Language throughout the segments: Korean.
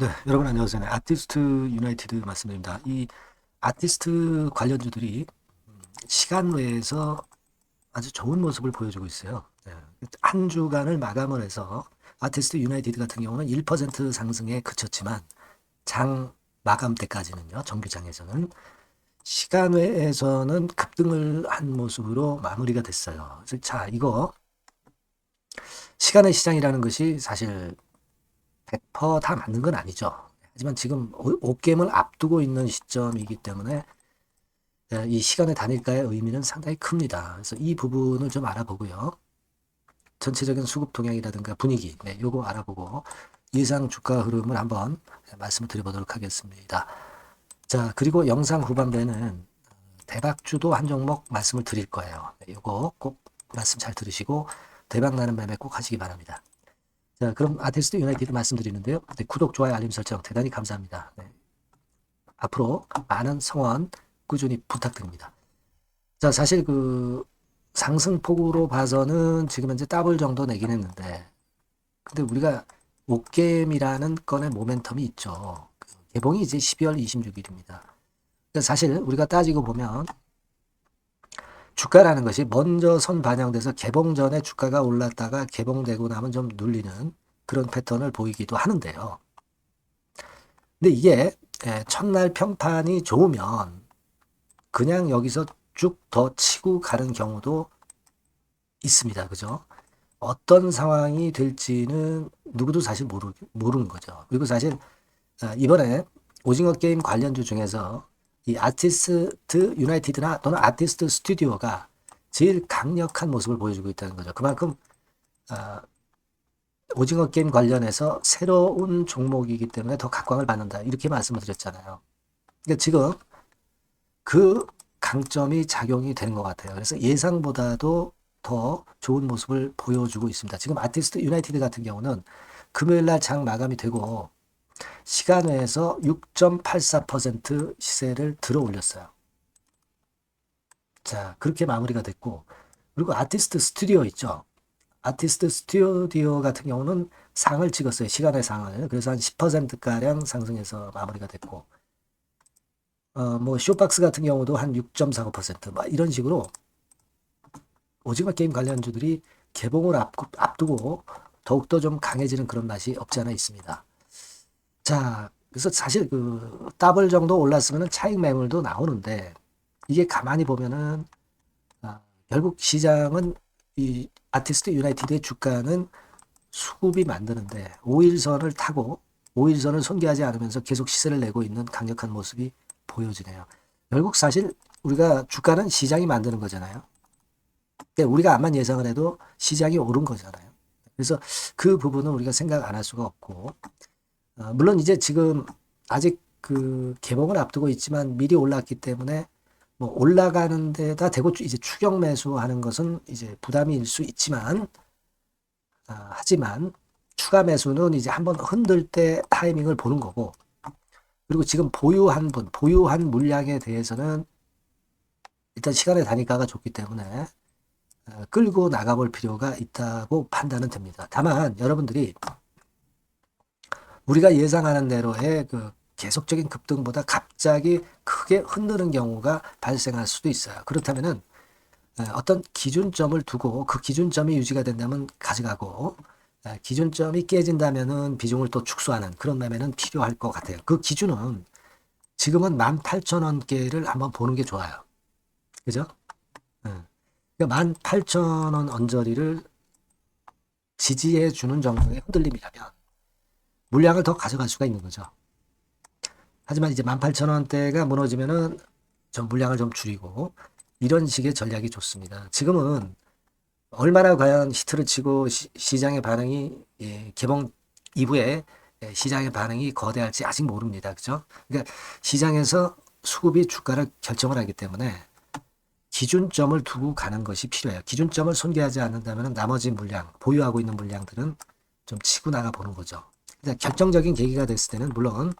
네, 여러분 안녕하세요. 네, 아티스트 유나이티드 말씀드립니다. 이 아티스트 관련주들이 시간 외에서 아주 좋은 모습을 보여주고 있어요. 네, 한 주간을 마감을 해서 아티스트 유나이티드 같은 경우는 1% 상승에 그쳤지만 장 마감 때까지는요, 정규장에서는 시간 외에서는 급등을 한 모습으로 마무리가 됐어요. 그래서 자, 이거 시간의 시장이라는 것이 사실 100%다 맞는 건 아니죠. 하지만 지금 5게임을 앞두고 있는 시점이기 때문에 이 시간의 단일가의 의미는 상당히 큽니다. 그래서 이 부분을 좀 알아보고요. 전체적인 수급 동향이라든가 분위기, 네, 요거 알아보고 예상 주가 흐름을 한번 말씀을 드려보도록 하겠습니다. 자, 그리고 영상 후반부에는 대박주도 한 종목 말씀을 드릴 거예요. 네, 요거 꼭 말씀 잘 들으시고 대박 나는 매매 꼭 하시기 바랍니다. 자, 그럼 아티스트 유나이티드 말씀드리는데요. 네, 구독, 좋아요, 알림 설정 대단히 감사합니다. 네, 앞으로 많은 성원 꾸준히 부탁드립니다. 자, 사실 그 상승폭으로 봐서는 지금 현재 더블 정도 내긴 했는데, 근데 우리가 옥겜이라는 건의 모멘텀이 있죠. 그 개봉이 이제 12월 26일입니다. 사실 우리가 따지고 보면 주가라는 것이 먼저 선 반영돼서 개봉 전에 주가가 올랐다가 개봉되고 나면 좀 눌리는 그런 패턴을 보이기도 하는데요. 근데 이게 첫날 평판이 좋으면 그냥 여기서 쭉 더 치고 가는 경우도 있습니다. 그죠? 어떤 상황이 될지는 누구도 사실 모르는 거죠. 그리고 사실 이번에 오징어 게임 관련주 중에서 이 아티스트 유나이티드나 또는 아티스트 스튜디오가 제일 강력한 모습을 보여주고 있다는 거죠. 그만큼 아, 오징어 게임 관련해서 새로운 종목이기 때문에 더 각광을 받는다. 이렇게 말씀을 드렸잖아요. 그러니까 지금 그 강점이 작용이 되는 것 같아요. 그래서 예상보다도 더 좋은 모습을 보여주고 있습니다. 지금 아티스트 유나이티드 같은 경우는 금요일 날 장 마감이 되고 시간 외에서 6.84% 시세를 들어 올렸어요. 자, 그렇게 마무리가 됐고, 그리고 아티스트 스튜디오 있죠. 아티스트 스튜디오 같은 경우는 상을 찍었어요. 시간의 상을. 그래서 한 10%가량 상승해서 마무리가 됐고, 뭐 쇼박스 같은 경우도 한 6.49%막 이런 식으로 오징어 게임 관련주들이 개봉을 앞두고 더욱더 좀 강해지는 그런 맛이 없지 않아 있습니다. 자, 그래서 사실 그 더블 정도 올랐으면 차익 매물도 나오는데 이게 가만히 보면은 결국 시장은 이 아티스트 유나이티드의 주가는 수급이 만드는데 5일선을 타고 5일선을 손괴하지 않으면서 계속 시세를 내고 있는 강력한 모습이 보여지네요. 결국 사실 우리가 주가는 시장이 만드는 거잖아요. 그러니까 우리가 암만 예상을 해도 시장이 오른 거잖아요. 그래서 그 부분은 우리가 생각 안 할 수가 없고, 물론 이제 지금 아직 그 개봉을 앞두고 있지만 미리 올랐기 때문에 뭐 올라가는 데다 대고 이제 추격 매수하는 것은 이제 부담일 수 있지만, 하지만 추가 매수는 이제 한번 흔들 때 타이밍을 보는 거고, 그리고 지금 보유한 물량에 대해서는 일단 시간의 단위가가 좋기 때문에 끌고 나가볼 필요가 있다고 판단은 됩니다. 다만 여러분들이 우리가 예상하는 대로의 그 계속적인 급등보다 갑자기 크게 흔드는 경우가 발생할 수도 있어요. 그렇다면은 어떤 기준점을 두고 그 기준점이 유지가 된다면 가져가고 기준점이 깨진다면은 비중을 또 축소하는 그런 매매는 필요할 것 같아요. 그 기준은 지금은 18,000원대를 한번 보는 게 좋아요. 그죠? 그러니까 18,000원 언저리를 지지해 주는 정도의 흔들림이라면 물량을 더 가져갈 수가 있는 거죠. 하지만 이제 18,000원대가 무너지면은 좀 물량을 좀 줄이고 이런 식의 전략이 좋습니다. 지금은 얼마나 과연 히트를 치고 시장의 반응이 개봉 이후에 시장의 반응이 거대할지 아직 모릅니다. 그죠? 그러니까 시장에서 수급이 주가를 결정을 하기 때문에 기준점을 두고 가는 것이 필요해요. 기준점을 손괴하지 않는다면 나머지 물량, 보유하고 있는 물량들은 좀 치고 나가 보는 거죠. 결정적인 계기가 됐을 때는 물론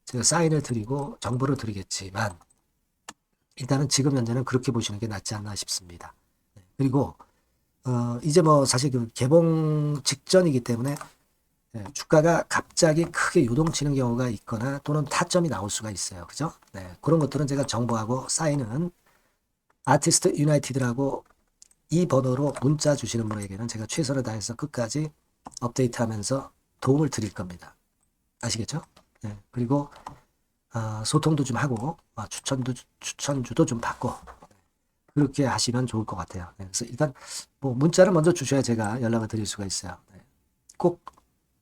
제가 사인을 드리고 정보를 드리겠지만 일단은 지금 현재는 그렇게 보시는 게 낫지 않나 싶습니다. 그리고 이제 뭐 사실 그 개봉 직전이기 때문에 주가가 갑자기 크게 요동치는 경우가 있거나 또는 타점이 나올 수가 있어요. 그죠? 그런 것들은 제가 정보하고 사인은 아티스트 유나이티드라고 이 번호로 문자 주시는 분에게는 제가 최선을 다해서 끝까지 업데이트하면서 도움을 드릴 겁니다. 아시겠죠? 그리고 소통도 좀 하고 추천주도 좀 받고 그렇게 하시면 좋을 것 같아요. 그래서 일단 뭐 문자를 먼저 주셔야 제가 연락을 드릴 수가 있어요. 꼭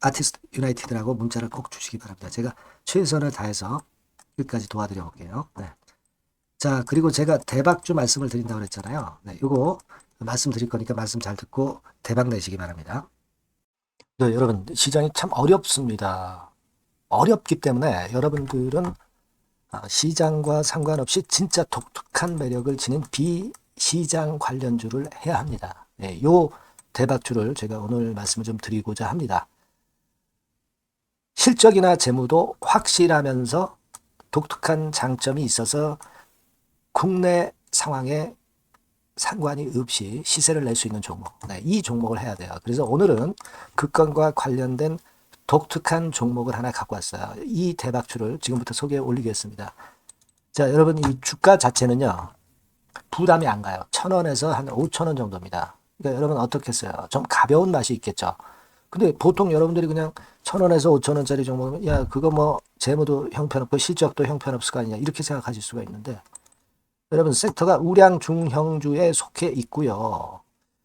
아티스트 유나이티드라고 문자를 꼭 주시기 바랍니다. 제가 최선을 다해서 끝까지 도와드려 볼게요. 자, 그리고 제가 대박주 말씀을 드린다고 그랬잖아요. 요거 말씀드릴 거니까 말씀 잘 듣고 대박 내시기 바랍니다. 여러분, 시장이 참 어렵습니다. 어렵기 때문에 여러분들은 시장과 상관없이 진짜 독특한 매력을 지닌 비시장 관련주를 해야 합니다. 요 대박주를 제가 오늘 말씀을 좀 드리고자 합니다. 실적이나 재무도 확실하면서 독특한 장점이 있어서 국내 상황에 상관이 없이 시세를 낼 수 있는 종목. 이 종목을 해야 돼요. 그래서 오늘은 그 건과 관련된 독특한 종목을 하나 갖고 왔어요. 이 대박주를 지금부터 소개해 올리겠습니다. 자, 여러분 이 주가 자체는요. 부담이 안 가요. 1,000원에서 한 5,000원 정도입니다. 그러니까 여러분 어떻겠어요? 좀 가벼운 맛이 있겠죠. 근데 보통 여러분들이 그냥 1,000원에서 5,000원짜리 종목이면 야 그거 뭐 재무도 형편없고 실적도 형편없을 거 아니냐 이렇게 생각하실 수가 있는데 여러분 섹터가 우량 중형주에 속해 있고요.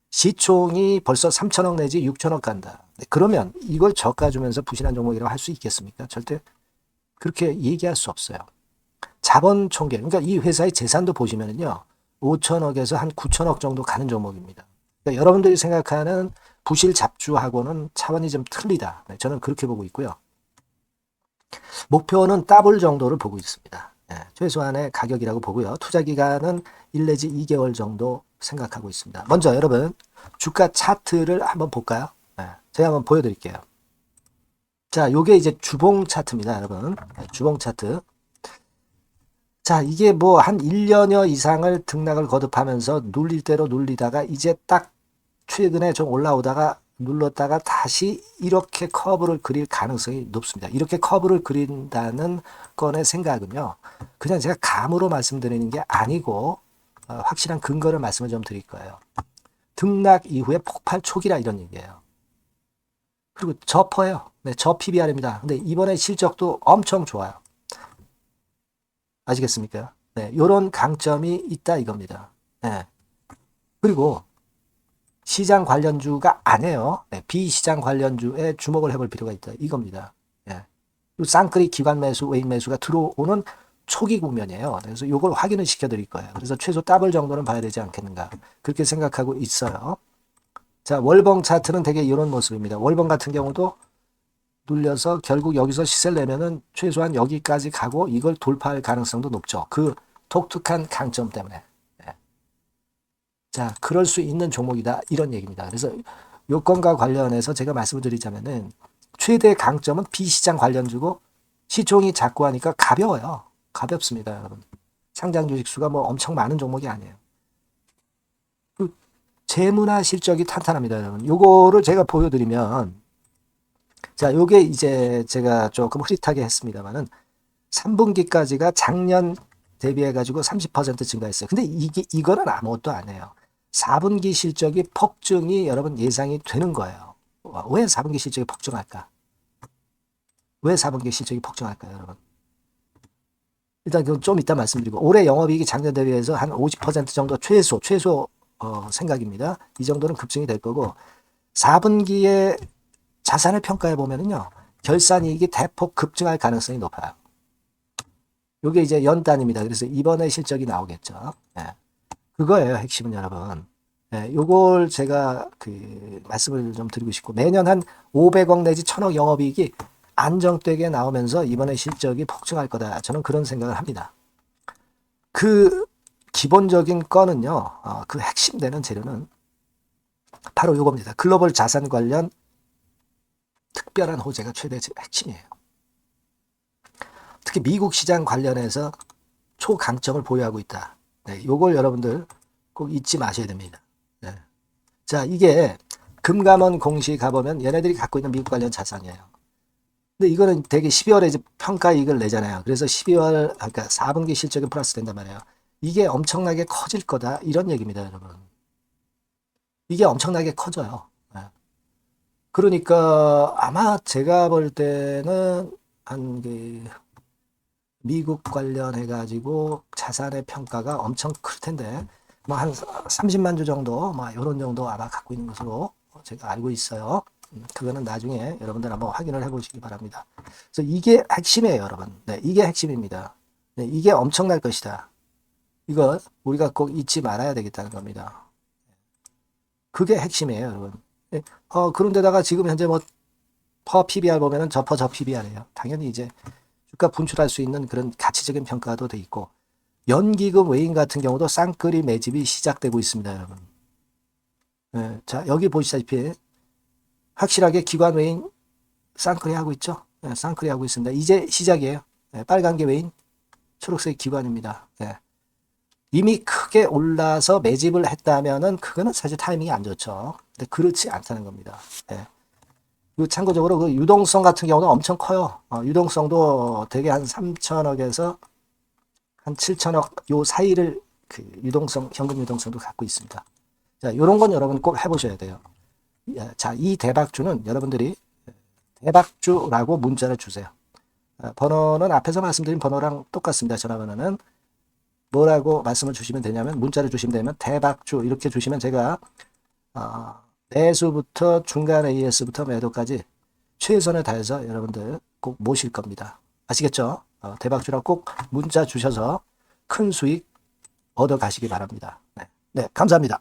시총이 벌써 3천억 내지 6천억 간다. 그러면 이걸 저가 주면서 부실한 종목이라고 할 수 있겠습니까? 절대 그렇게 얘기할 수 없어요. 자본 총계, 그러니까 이 회사의 재산도 보시면은요. 5천억에서 한 9천억 정도 가는 종목입니다. 그러니까 여러분들이 생각하는 부실 잡주하고는 차원이 좀 틀리다. 저는 그렇게 보고 있고요. 목표는 더블 정도를 보고 있습니다. 최소한의 가격이라고 보고요. 투자 기간은 1 내지 2개월 정도 생각하고 있습니다. 먼저 여러분 주가 차트를 한번 볼까요? 제가 한번 보여드릴게요. 자, 요게 이제 주봉 차트입니다, 여러분. 주봉 차트. 자, 이게 뭐 한 1년여 이상을 등락을 거듭하면서 눌릴 대로 눌리다가 이제 딱 최근에 좀 올라오다가 눌렀다가 다시 이렇게 커브를 그릴 가능성이 높습니다. 이렇게 커브를 그린다는 건의 생각은요. 그냥 제가 감으로 말씀드리는 게 아니고 확실한 근거를 말씀을 좀 드릴 거예요. 등락 이후에 폭발 초기라 이런 얘기예요. 그리고 저퍼예요. 저 PBR입니다. 근데 이번에 실적도 엄청 좋아요. 아시겠습니까? 이런 강점이 있다 이겁니다. 그리고 시장 관련주가 아니에요. 비시장 관련주에 주목을 해볼 필요가 있다. 이겁니다. 쌍끌이 기관 매수, 외인 매수가 들어오는 초기 국면이에요. 그래서 이걸 확인을 시켜드릴 거예요. 그래서 최소 더블 정도는 봐야 되지 않겠는가. 그렇게 생각하고 있어요. 자, 월봉 차트는 되게 이런 모습입니다. 월봉 같은 경우도 눌려서 결국 여기서 시세를 내면은 최소한 여기까지 가고 이걸 돌파할 가능성도 높죠. 그 독특한 강점 때문에. 자, 그럴 수 있는 종목이다. 이런 얘기입니다. 그래서 요건과 관련해서 제가 말씀을 드리자면은 최대 강점은 비시장 관련주고 시총이 작고 하니까 가벼워요. 가볍습니다, 여러분. 상장 주식 수가 뭐 엄청 많은 종목이 아니에요. 재무나 실적이 탄탄합니다, 여러분. 요거를 제가 보여드리면 자, 요게 이제 제가 조금 흐릿하게 했습니다만은 3분기까지가 작년 대비해가지고 30% 증가했어요. 근데 이거는 아무것도 아니에요. 4분기 실적이 폭증이 여러분 예상이 되는 거예요. 왜 4분기 실적이 폭증할까? 왜 4분기 실적이 폭증할까요, 여러분? 일단 그건 좀 이따 말씀드리고 올해 영업이익이 작년 대비해서 한 50% 정도 최소 생각입니다. 이 정도는 급증이 될 거고 4분기에 자산을 평가해 보면은요. 결산이익이 대폭 급증할 가능성이 높아요. 이게 이제 연단입니다. 그래서 이번에 실적이 나오겠죠. 그거예요. 핵심은 여러분. 요걸 제가 말씀을 좀 드리고 싶고 매년 한 500억 내지 1000억 영업이익이 안정되게 나오면서 이번에 실적이 폭증할 거다. 저는 그런 생각을 합니다. 그 기본적인 건은요. 그 핵심 되는 재료는 바로 요겁니다. 글로벌 자산 관련 특별한 호재가 최대 핵심이에요. 특히 미국 시장 관련해서 초강점을 보유하고 있다. 요걸 여러분들 꼭 잊지 마셔야 됩니다. 자, 이게 금감원 공시 가보면 얘네들이 갖고 있는 미국 관련 자산이에요. 근데 이거는 되게 12월에 이제 평가 이익을 내잖아요. 그래서 12월, 그러니까 4분기 실적이 플러스 된단 말이에요. 이게 엄청나게 커질 거다. 이런 얘기입니다, 여러분. 이게 엄청나게 커져요. 예. 그러니까 아마 제가 볼 때는 한 미국 관련해가지고 자산의 평가가 엄청 클 텐데, 뭐 한 30만 주 정도, 뭐 이런 정도 아마 갖고 있는 것으로 제가 알고 있어요. 그거는 나중에 여러분들 한번 확인을 해보시기 바랍니다. 그래서 이게 핵심이에요, 여러분. 네, 이게 핵심입니다. 네, 이게 엄청날 것이다. 이거 우리가 꼭 잊지 말아야 되겠다는 겁니다. 그게 핵심이에요, 여러분. 네, 그런데다가 지금 현재 뭐 퍼 PBR 보면은 저 PBR이에요. 당연히 이제 주가 분출할 수 있는 그런 가치적인 평가도 돼 있고, 연기금 외인 같은 경우도 쌍끌이 매집이 시작되고 있습니다, 여러분. 네, 자, 여기 보시다시피 확실하게 기관 외인 쌍끌이 하고 있죠. 네, 쌍끌이 하고 있습니다. 이제 시작이에요. 네, 빨간 게 외인, 초록색 기관입니다. 네. 이미 크게 올라서 매집을 했다면은 그거는 사실 타이밍이 안 좋죠. 근데 그렇지 않다는 겁니다. 네. 그리고 참고적으로 그 유동성 같은 경우는 엄청 커요. 유동성도 되게 한 3천억에서 한 7천억 요 사이를 그 유동성, 현금 유동성도 갖고 있습니다. 자, 요런 건 여러분 꼭 해보셔야 돼요. 자, 이 대박주는 여러분들이 대박주라고 문자를 주세요. 번호는 앞에서 말씀드린 번호랑 똑같습니다. 전화번호는 뭐라고 말씀을 주시면 되냐면, 문자를 주시면 되면 대박주 이렇게 주시면 제가 매수부터 중간 AS부터 매도까지 최선을 다해서 여러분들 꼭 모실 겁니다. 아시겠죠? 대박주라고 꼭 문자 주셔서 큰 수익 얻어 가시기 바랍니다. 네, 네, 감사합니다.